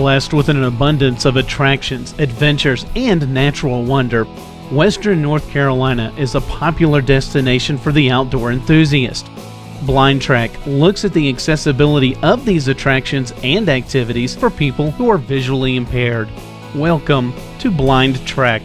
blessed with an abundance of attractions, adventures, and natural wonder, Western North Carolina is a popular destination for the outdoor enthusiast. Blind Trek looks at the accessibility of these attractions and activities for people who are visually impaired. Welcome to Blind Trek.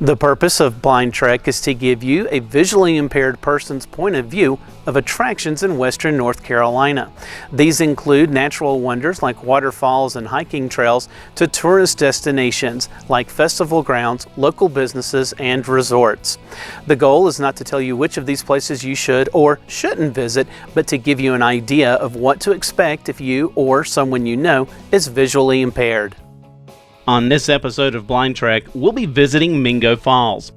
The purpose of Blind Trek is to give you a visually impaired person's point of view of attractions in Western North Carolina. These include natural wonders like waterfalls and hiking trails to tourist destinations like festival grounds, local businesses, and resorts. The goal is not to tell you which of these places you should or shouldn't visit, but to give you an idea of what to expect if you or someone you know is visually impaired. On this episode of Blind Trek, we'll be visiting Mingo Falls.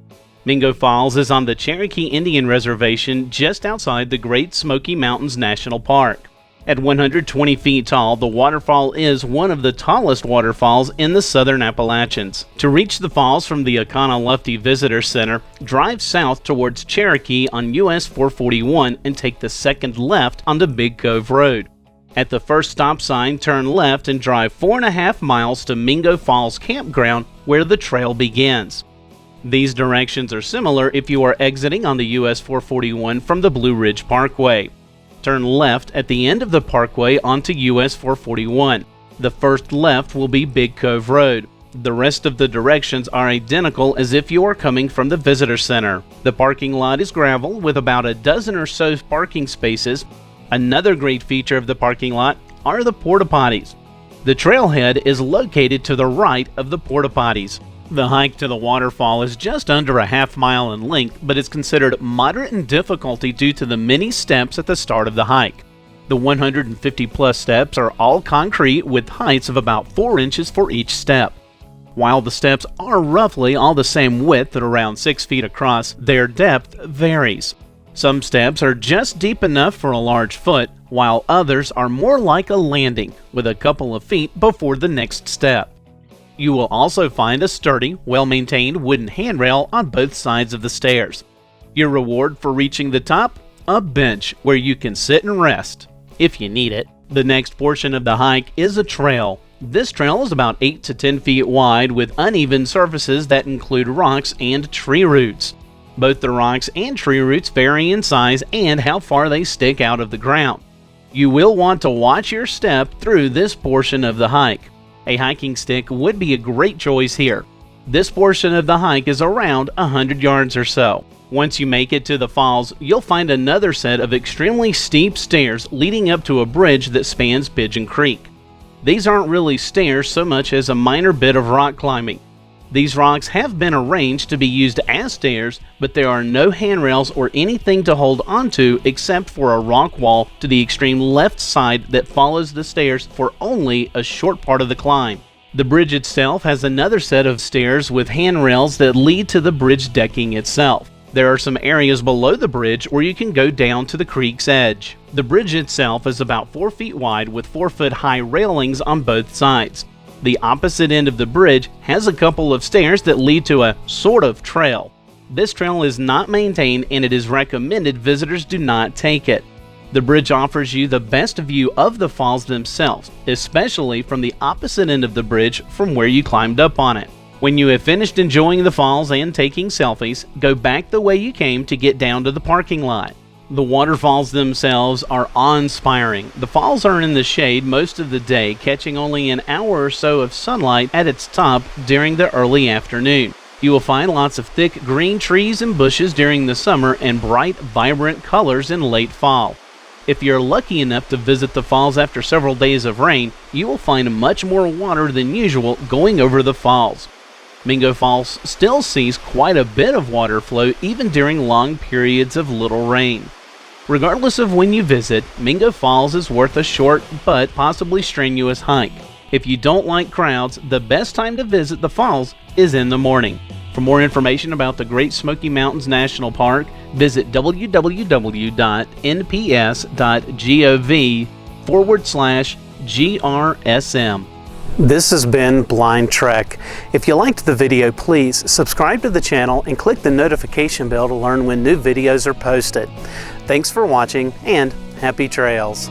Mingo Falls is on the Cherokee Indian Reservation just outside the Great Smoky Mountains National Park. At 120 feet tall, the waterfall is one of the tallest waterfalls in the southern Appalachians. To reach the falls from the Oconaluftee Visitor Center, drive south towards Cherokee on US 441 and take the second left onto Big Cove Road. At the first stop sign, turn left and drive 4.5 miles to Mingo Falls Campground, where the trail begins. These directions are similar if you are exiting on the US 441 from the Blue Ridge Parkway. Turn left at the end of the parkway onto US 441. The first left will be Big Cove Road. The rest of the directions are identical as if you are coming from the Visitor Center. The parking lot is gravel with about a dozen or so parking spaces. Another great feature of the parking lot are the porta potties. The trailhead is located to the right of the porta potties. The hike to the waterfall is just under a half mile in length, but is considered moderate in difficulty due to the many steps at the start of the hike. The 150 plus steps are all concrete with heights of about 4 inches for each step. While the steps are roughly all the same width at around 6 feet across, their depth varies. Some steps are just deep enough for a large foot, while others are more like a landing, with a couple of feet before the next step. You will also find a sturdy, well-maintained wooden handrail on both sides of the stairs. Your reward for reaching the top? A bench where you can sit and rest, if you need it. The next portion of the hike is a trail. This trail is about 8 to 10 feet wide with uneven surfaces that include rocks and tree roots. Both the rocks and tree roots vary in size and how far they stick out of the ground. You will want to watch your step through this portion of the hike. A hiking stick would be a great choice here. This portion of the hike is around 100 yards or so. Once you make it to the falls, you'll find another set of extremely steep stairs leading up to a bridge that spans Pigeon Creek. These aren't really stairs so much as a minor bit of rock climbing. These rocks have been arranged to be used as stairs, but there are no handrails or anything to hold onto except for a rock wall to the extreme left side that follows the stairs for only a short part of the climb. The bridge itself has another set of stairs with handrails that lead to the bridge decking itself. There are some areas below the bridge where you can go down to the creek's edge. The bridge itself is about 4 feet wide with 4-foot high railings on both sides. The opposite end of the bridge has a couple of stairs that lead to a sort of trail. This trail is not maintained and it is recommended visitors do not take it. The bridge offers you the best view of the falls themselves, especially from the opposite end of the bridge from where you climbed up on it. When you have finished enjoying the falls and taking selfies, go back the way you came to get down to the parking lot. The waterfalls themselves are awe-inspiring. The falls are in the shade most of the day, catching only an hour or so of sunlight at its top during the early afternoon. You will find lots of thick green trees and bushes during the summer and bright, vibrant colors in late fall. If you're lucky enough to visit the falls after several days of rain, you will find much more water than usual going over the falls. Mingo Falls still sees quite a bit of water flow even during long periods of little rain. Regardless of when you visit, Mingo Falls is worth a short but possibly strenuous hike. If you don't like crowds, the best time to visit the falls is in the morning. For more information about the Great Smoky Mountains National Park, visit www.nps.gov/GRSM. This has been Blind Trek. If you liked the video, please subscribe to the channel and click the notification bell to learn when new videos are posted. Thanks for watching and happy trails.